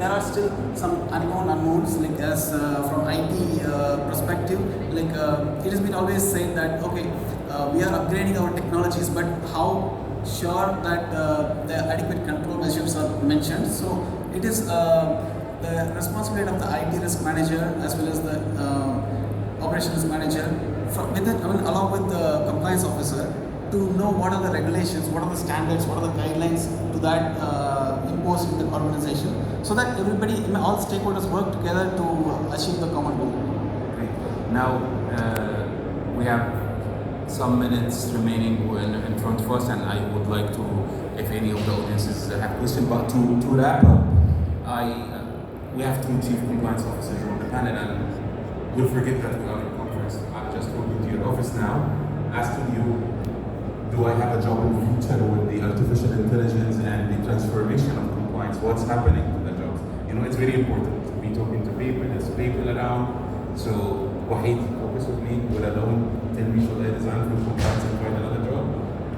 there are still some unknowns, like as from IT perspective, like it has been always said that okay, we are upgrading our technologies, but how sure that the adequate control measures are mentioned. So it is the responsibility of the IT risk manager as well as the operations manager, along with the compliance officer, to know what are the regulations, what are the standards, what are the guidelines to that imposed in the organization, so that everybody, all stakeholders work together to achieve the common goal. Great. Now we have some minutes remaining in front of us, and I would like to, if any of the audiences have questions, but to wrap up, we have two chief compliance officers on the panel, and we'll forget that we are in a conference. I'm just walking to your office now, asking you, do I have a job in the future with the artificial intelligence and the transformation of compliance? What's happening to the jobs? You know, it's very important to be talking to people. There's people around. So, Wahid, focus with me. Will alone tell me should I resign from compliance and find another job?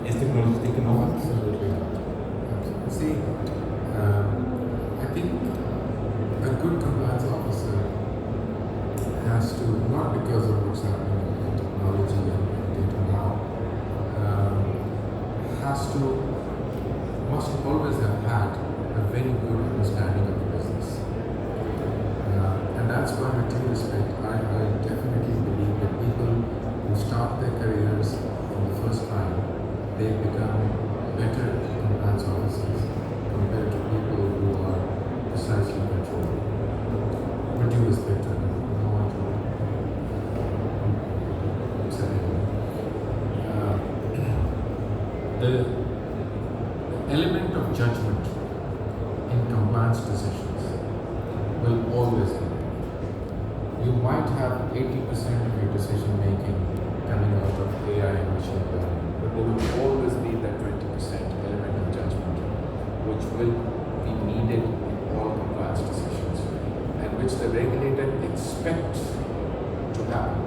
Is technology taking over? Absolutely. See, I think a good compliance officer has to, not because of what's happening in technology and data now, must always have had a very good understanding of the business. And that's why with due respect, I definitely believe that people who start their careers from the first time, they become better compliance officers compared to people who are precisely controlled. With due respect to them, I don't want to upset anyone. The element of judgment in compliance decisions will always be. You might have 80% of your decision making coming out of AI and machine learning, but there will always be that 20% element of judgment which will be needed in all compliance decisions and which the regulator expects to happen.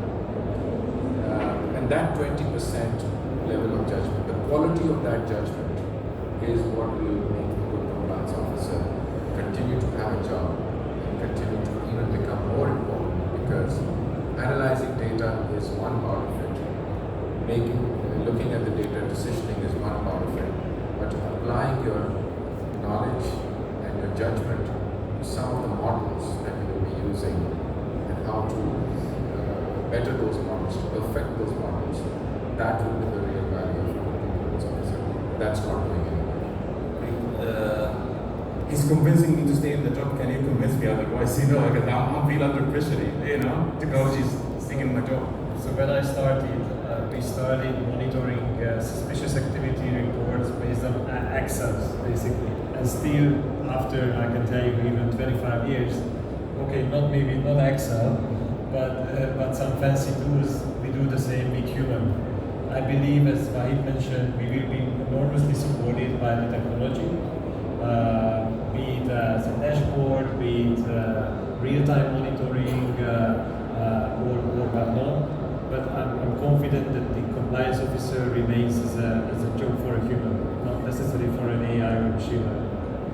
And that 20% level of judgment, the quality of that judgment is what will make a good compliance officer continue to have a job and continue to even become more important, because analyzing data is one part of it, looking at the data, decisioning is one part of it, but applying your knowledge and your judgment to some of the models that you will be using and how to better those models, to perfect those models, that will be the real value of a compliance officer. That's not going anywhere. He's convincing me to stay in the job. Can you convince me otherwise? You know, I don't feel under pressure. You know, technology is taking my job. So when I started, we started monitoring suspicious activity reports based on Excels, basically. And still, after, I can tell you, even 25 years, okay, not Excel, but some fancy tools, we do the same with human. I believe, as Wahid mentioned, we will be enormously supported by the technology, be it as a dashboard, be it real-time monitoring, or whatnot. But I'm confident that the compliance officer remains as a job for a human, not necessarily for an AI or machine learning.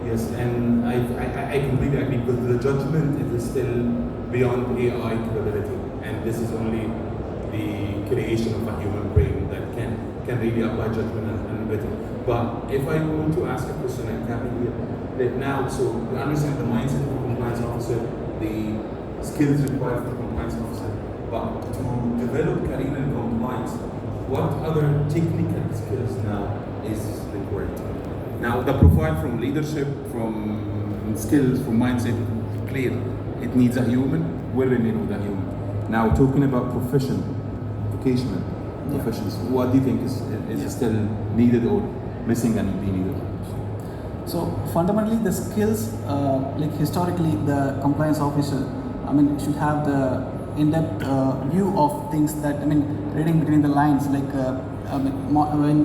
Yes, and I completely agree, because the judgment is still beyond AI capability, and this is only the creation of a human brain that can really apply judgment and everything. But if I want to ask a question, and Kathy here, that now, so we understand the mindset of a compliance officer, the skills required for a compliance officer, but to develop career in compliance, what other technical skills now is required? Now, the profile from leadership, from skills, from mindset, clear. It needs a human. We're in with a human. Now, talking about vocational professions, what do you think is still needed or missing and be needed? So fundamentally, the skills, like historically, the compliance officer, should have the in-depth view of things that, reading between the lines, like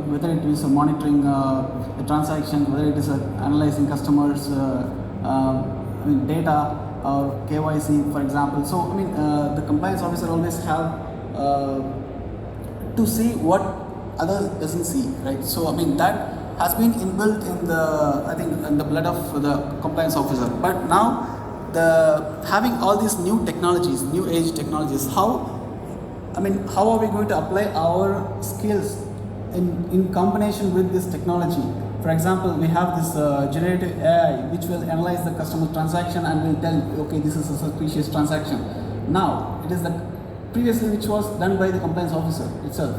whether it is monitoring the transaction, whether it is analyzing customers' data or KYC, for example. So the compliance officer always have to see what others doesn't see, right? So that has been inbuilt in the, I think, in the blood of the compliance officer. But now, having all these new technologies, new age technologies, how are we going to apply our skills in combination with this technology? For example, we have this generative AI which will analyze the customer transaction and will tell, okay, this is a suspicious transaction. Now, it is previously which was done by the compliance officer itself.